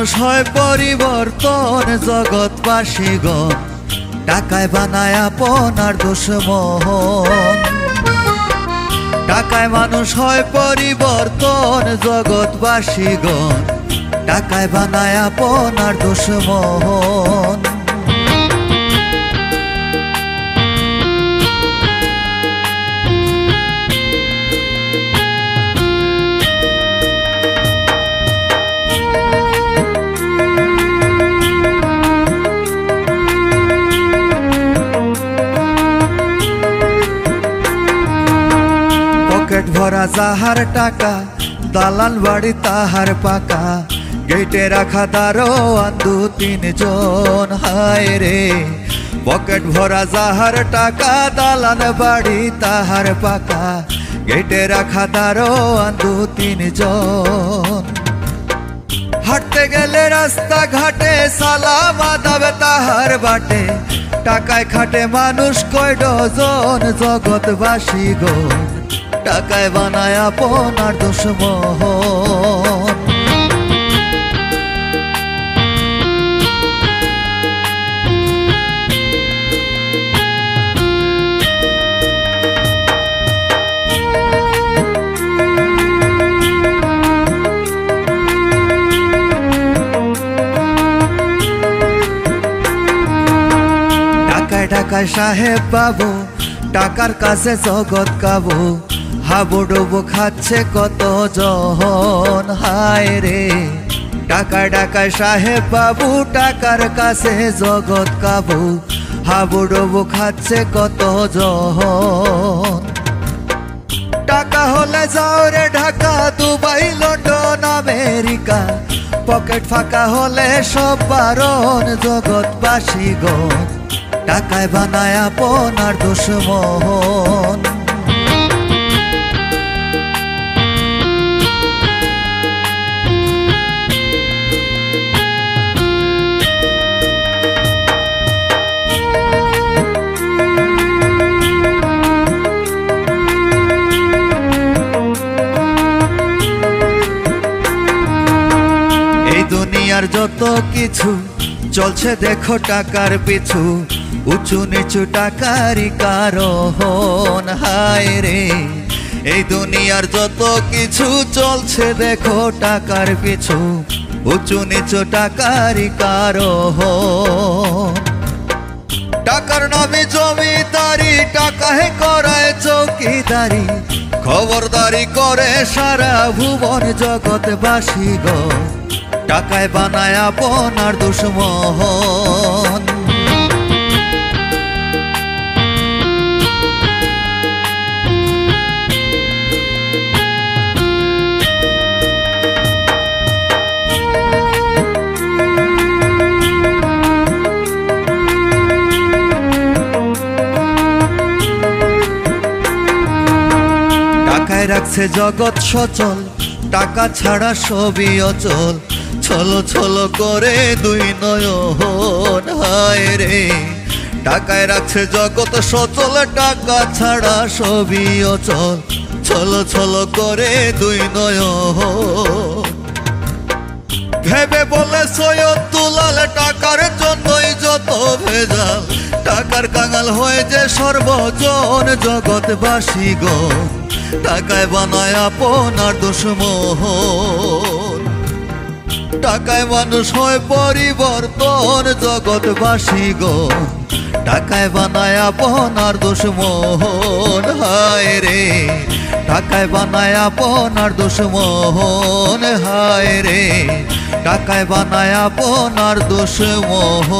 মানুষ হয় পরিবর্তন জগৎবাসীগণ টাকায় বানায় আপনার দুশমন। টাকায় মানুষ হয় পরিবর্তন জগৎবাসীগণ টাকায় বানায় আপনার দুশমন। পকেট ভরা যাহার টাকা দালান বাড়ি তাহার পাকা, গেটে রাখা দারোয়ান দু তিনজন। হায় রে পকেট ভরা যাহার টাকা দালান বাড়ি তাহার পাকা, গেটে রাখা দারোয়ান দু তিনজন। হাঁটতে গেলে রাস্তা ঘাটে সালাম আদাব তাহার বাটে, টাকায় খাটে মানুষ কয় ডজন জগৎবাসীগণ টাকায় বানায় আপনার দুশমন। টাকায় টাকায় সাহেব বাবু টাকার কাছে জগৎ কাবু, হাবুডুবু খাচ্ছে কত জন। হায় রে টাকায় টাকায় সাহেব বাবু টাকার কাছে জগৎ কাবু, হাবুডুবু খাচ্ছে কত জন। টাকা হলে যাও রে Dhaka Dubai London America, pocket ফাঁকা হলে সব বারণ জগৎবাসীগণ টাকায় বানায় আপনার দুশমন। এই দুনিয়ার যত কিছু চলছে দেখো টাকার পিছু, উঁচু নিচু টাকারই কারণ। হায় রে এই দুনিয়ার যত কিছু চলছে দেখো টাকার পিছু, উঁচু নিচু টাকারই কারণ। টাকার নামে জমিদারি টাকায় করায় চৌকিদারি, খবরদারি করে সারা ভুবন জগৎবাসীগণ টাকায় বানায় আপনার দুশমন। টাকায় রাখছে জগৎ সচল টাকা ছাড়া সবই অচল, ছলো ছলো করে দুই নয়ন। হায় রে টাকায় রাখছে জগৎ সচল টাকা ছাড়া সবই অচল, ছলো ছলো করে দুই নয়ন। ভেবে বলে সৈয়দ দুলাল টাকার জন্যই যত ভেজাল, টাকার কাঙাল হয়ে যে সর্বজন জগৎবাসীগণ টাকায় বানায় আপনার দুশমন। টাকায় মানুষ হয় পরিবর্তন জগৎবাসীগণ টাকায় বানায় আপনার দুশমন। হায় রে টাকায় বানায় আপনার দুশমন। হায় রে টাকায় বানায় আপনার দুশমন।